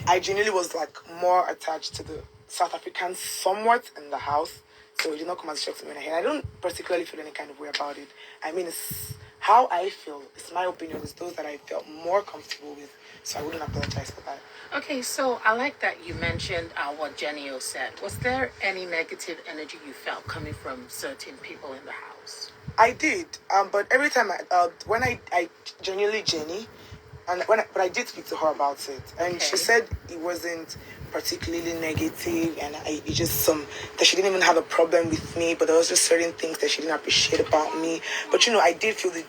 I genuinely was like more attached to the South Africans somewhat in the house. So it did not come as a shock to me in the head. I don't particularly feel any kind of way about it. I mean, it's how I feel. It's my opinion. It's those that I felt more comfortable with. So I wouldn't apologize for that. Okay, so I like that you mentioned what Jenny said. Was there any negative energy you felt coming from certain people in the house? I did, but every time when I genuinely Jenny, but I did speak to her about it, and she said it wasn't particularly negative, and it just that she didn't even have a problem with me, but there was just certain things that she didn't appreciate about me. But I did feel the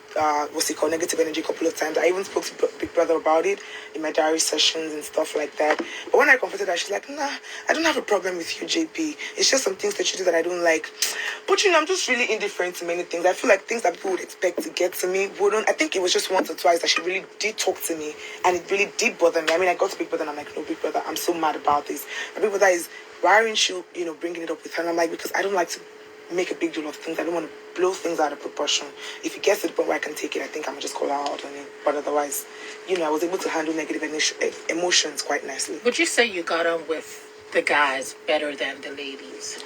negative energy a couple of times. I even spoke to Big Brother about it in my diary sessions and stuff like that. But when I confronted her, she's like, "Nah, I don't have a problem with you, JP. It's just some things that you do that I don't like." But I'm just really indifferent to many things. I feel like things that people would expect to get to me wouldn't. I think it was just once or twice that she really did talk to me, and it really did bother me. I mean, I got to Big Brother and I'm like, "No, Big Brother, I'm so mad about this." And Big Brother is, "Why aren't you, bringing it up with her?" And I'm like, "Because I don't like to make a big deal of things. I don't want to blow things out of proportion. If it gets to the point where I can take it, I think I'm just call her out on it. But otherwise, I was able to handle negative emotions quite nicely." Would you say you got on with the guys better than the ladies?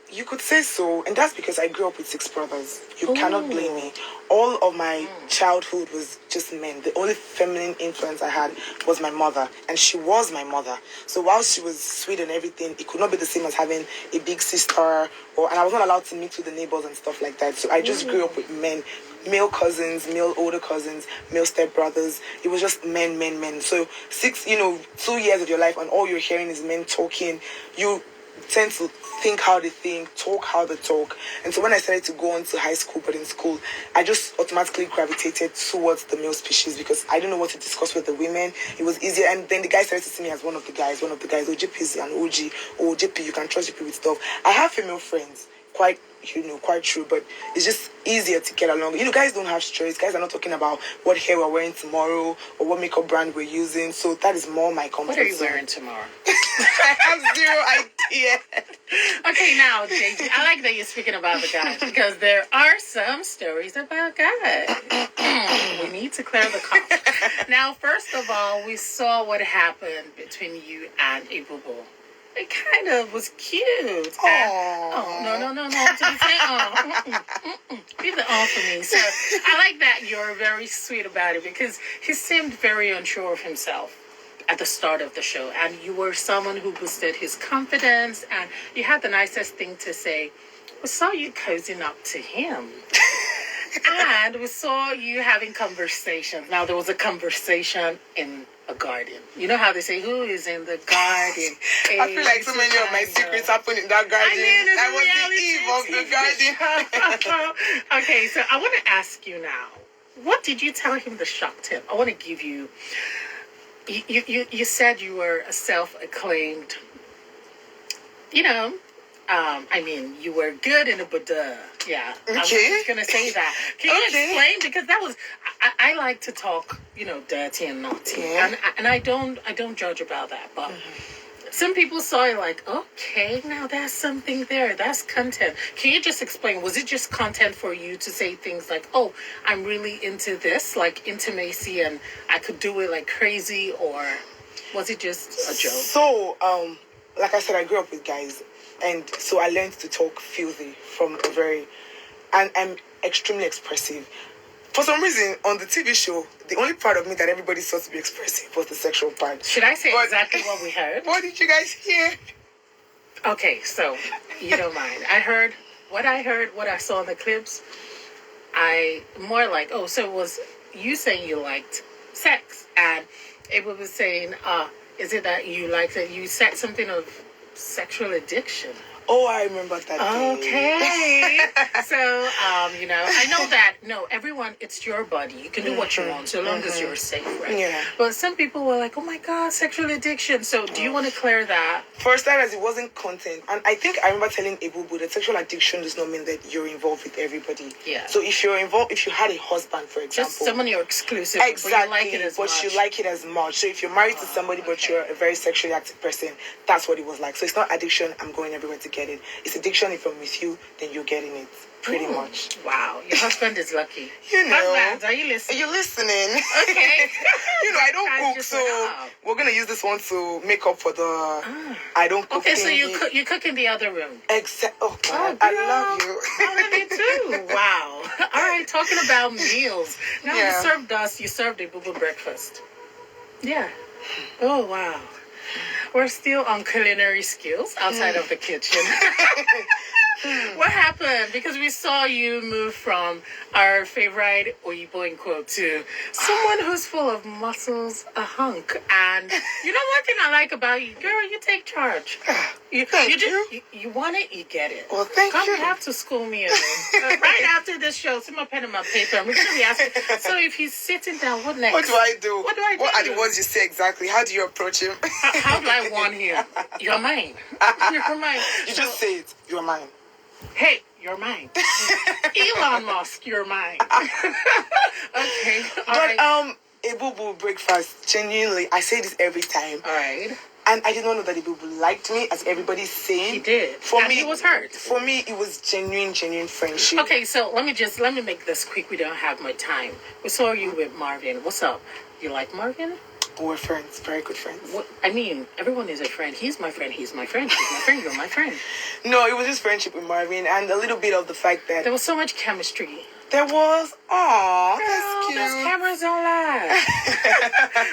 You could say so, and that's because I grew up with 6 brothers. You cannot blame me. All of my childhood was just men. The only feminine influence I had was my mother, and she was my mother. So while she was sweet and everything, it could not be the same as having a big sister, and I was not allowed to mix with the neighbors and stuff like that. So I just grew up with men. Male cousins, male older cousins, male stepbrothers. It was just men. So 2 years of your life and all you're hearing is men talking. You tend to think how they think, talk how they talk. And so when I started to go on to high school, but in school, I just automatically gravitated towards the male species because I didn't know what to discuss with the women. It was easier. And then the guys started to see me as one of the guys. Oh, Jaypees and OG. Oh, Jaypee, you can trust Jaypee with stuff. I have female friends, quite true, but it's just easier to get along. Guys don't have stress. Guys are not talking about what hair we're wearing tomorrow or what makeup brand we're using. So that is more my comfort. What are you wearing tomorrow? I have zero idea. Okay, now, JJ, I like that you're speaking about the guys because there are some stories about guys. We need to clear the cup. Now, first of all, we saw what happened between you and Ebubu. It kind of was cute. No. To be fair, Leave the for me. So I like that you're very sweet about it because he seemed very unsure of himself at the start of the show. And you were someone who boosted his confidence. And you had the nicest thing to say. We saw you cozying up to him. And we saw you having conversations. Now, there was a conversation in a garden. You know how they say, who is in the garden? I feel like so many of my secrets happened in that garden. I was the eve of the garden. Okay, so I want to ask you now, what did you tell him that shocked him? I want to give you, you said you were a self-acclaimed, you were good in the Buddha. Yeah. Okay. I was just going to say that. Can you explain? Because that was, I like to talk, dirty and naughty. Yeah. And I don't judge about that. But some people saw it like, okay, now there's something there. That's content. Can you just explain? Was it just content for you to say things like, oh, I'm really into this, like intimacy, and I could do it like crazy? Or was it just a joke? So, like I said, I grew up with guys. And so I learned to talk filthy and I'm extremely expressive. For some reason, on the TV show, the only part of me that everybody saw to be expressive was the sexual part. Should I say exactly what we heard? What did you guys hear? Okay, so you don't mind. I heard what I saw in the clips. So it was you saying you liked sex, and it was saying, is it that you liked that you said something of sexual addiction? Oh, I remember that day. Okay. So, I know that, everyone, it's your body. You can do what you want so long as you're safe, right? Yeah. But some people were like, oh my God, sexual addiction. So do you want to clear that? For starters, it wasn't content. And I think I remember telling Ebubu that sexual addiction does not mean that you're involved with everybody. Yeah. So if you're involved, if you had a husband, for example. Just someone you're exclusive exactly, but you like it as much. You like it as much. So if you're married to somebody but you're a very sexually active person, that's what it was like. So it's not addiction, I'm going everywhere to get it. It's a dictionary from with you, then you're getting it. Pretty much. Wow, your husband is lucky. Husbands, are you listening? Are you listening? Okay. I don't cook, so we're gonna use this one to make up for the I don't cook. Okay, so you cook in the other room. Oh God, I love you. I love you too. Wow. All right, talking about meals. Now you served Ebubu breakfast. Yeah. Oh wow. We're still on culinary skills outside of the kitchen. What happened? Because we saw you move from our favorite Oyibo in quote to someone who's full of muscles, a hunk. And you know one thing I like about you, girl, you take charge. You want it, you get it. Well, thank you. You have to school me in right after this show, see my pen and my paper, and we're going to be asking, so if he's sitting down, what next? What do I do? What do I do? What are the words you say exactly? How do you approach him? How do I want him? You're mine. You're mine. You just say it. You're mine. Hey, you're mine. Elon Musk, you're mine. Okay. But Ebubu breakfast, genuinely, I say this every time. All right. And I did not know that Ebubu liked me, as everybody's saying. He did. For me, he was hurt. For me, it was genuine friendship. Okay, so let me make this quick. We don't have much time. We saw you with Marvin. What's up? You like Marvin? We're friends, very good friends. I mean, everyone is a friend. He's my friend. He's my friend. He's my friend. You're my friend. No, it was just friendship with Marvin, and a little bit of the fact that there was so much chemistry. There was. Aww, that's cute. Those cameras don't lie.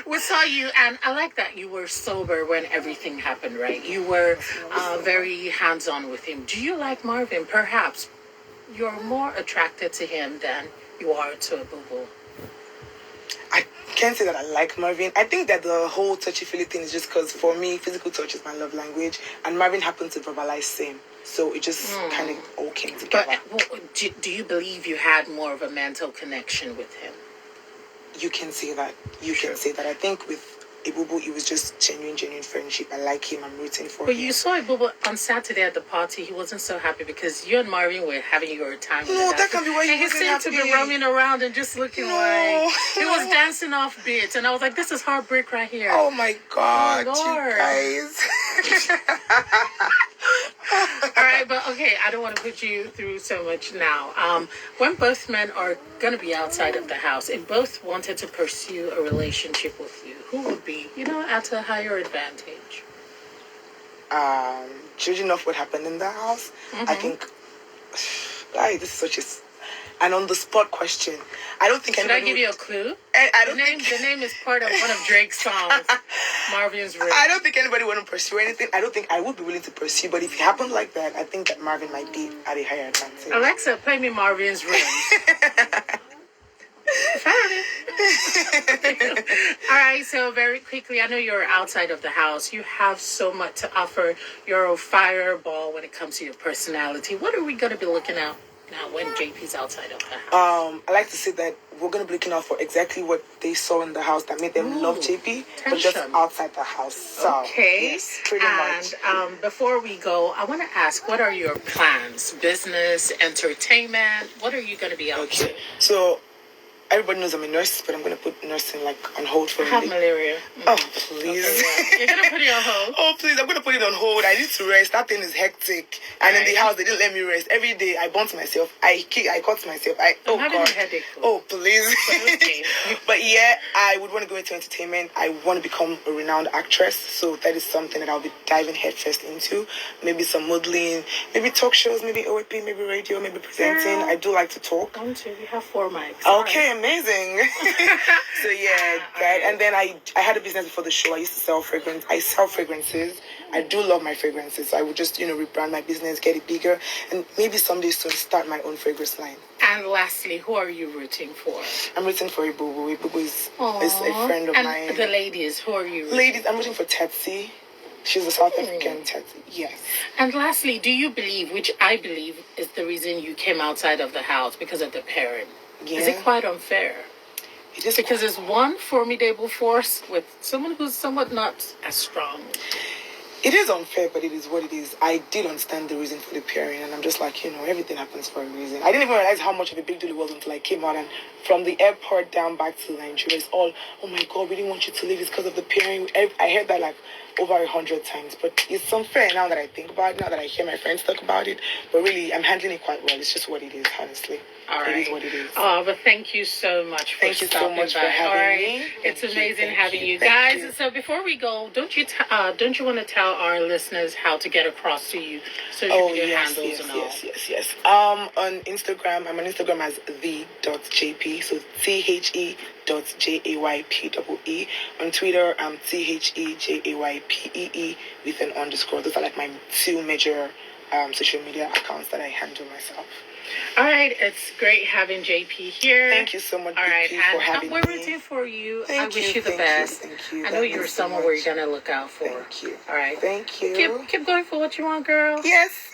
We saw you, and I like that you were sober when everything happened, right? You were very hands-on with him. Do you like Marvin? Perhaps you're more attracted to him than you are to Ebubu. I can't say that I like Marvin. I think that the whole touchy-feely thing is just because for me, physical touch is my love language, and Marvin happened to verbalize same. So it just kind of all came together. But do you believe you had more of a mental connection with him? You can say that. Can say that. I think with Ebubu, it was just genuine friendship. I like him. I'm rooting for him. But you saw Ebubu on Saturday at the party. He wasn't so happy because you and Marvin were having your time. No, that can be why he wasn't happy. He seemed to be roaming around and just looking like he was dancing off beats. And I was like, this is heartbreak right here. Oh my God, Lord. You guys. All right, but okay, I don't want to put you through so much now. When both men are going to be outside of the house, if both wanted to pursue a relationship with you, who would be, at a higher advantage? Judging off what happened in the house, I think, this is such an on-the-spot question. I don't think Should I give you a clue? The name is part of one of Drake's songs, Marvin's Ring. I don't think anybody would pursue anything. I don't think I would be willing to pursue, but if it happened like that, I think that Marvin might be at a higher advantage. Alexa, play me Marvin's Ring. All right, so very quickly, I know you're outside of the house. You have so much to offer. You're a fireball when it comes to your personality. What are we going to be looking at now when Jaypee's outside of the house? I like to say that we're going to be looking out for exactly what they saw in the house that made them love Jaypee, but just outside the house. So, okay. Yes, pretty much. And before we go, I want to ask, what are your plans? Business, entertainment? What are you going to be up to? So, everybody knows I'm a nurse, but I'm going to put nursing on hold for a minute. I have malaria. Oh, please. Okay, you're going to put it on hold? Oh, please. I'm going to put it on hold. I need to rest. That thing is hectic. And in the house, they didn't let me rest. Every day, I burnt myself. I cut myself. I'm having a headache. Oh, please. Okay. But yeah, I would want to go into entertainment. I want to become a renowned actress. So that is something that I'll be diving headfirst into. Maybe some modeling, maybe talk shows, maybe OAP, maybe radio, maybe presenting. I do like to talk. Don't you? You have 4 mics. Okay, amazing. So yeah, that. And then I had a business before the show. I used to sell fragrance. I sell fragrances. I do love my fragrances. So I would just, rebrand my business, get it bigger, and maybe someday soon start my own fragrance line. And lastly, who are you rooting for? I'm rooting for Ebubu. Ebubu is a friend of mine. And the ladies, who are you rooting Ladies, I'm rooting for Tetsi. She's a South African Tetsi. Yes. And lastly, do you believe, which I believe is the reason you came outside of the house because of the parent? Yeah. Is it quite unfair? It is, because it's one formidable force with someone who's somewhat not as strong. It is unfair, but it is what it is. I did understand the reason for the pairing, and I'm just like, everything happens for a reason. I didn't even realize how much of a big deal it was until I came out, and from the airport down back to Nigeria, it's all, oh my God, we didn't want you to leave. It's because of the pairing. I heard that like over 100 times, but it's unfair now that I think about it, now that I hear my friends talk about it. But really, I'm handling it quite well. It's just what it is, honestly. All right. It is what it is. Oh, but thank you so much for stopping by. Thank you so much for having me. It's amazing having you guys. So before we go, don't you want to tell our listeners how to get across to you? Social media handles and all. Yes. On Instagram, I'm on Instagram as the.jp, so THE.JAYPEE. On Twitter, I'm THEJAYPEE with an underscore. Those are like my two major social media accounts that I handle myself. All right, it's great having Jaypee here. Thank you so much, BBT, for having me. We're rooting for you. I wish you the thank best. Thank you. I know you're someone where you're gonna look out for. Thank you. All right. Thank you. Keep going for what you want, girl. Yes.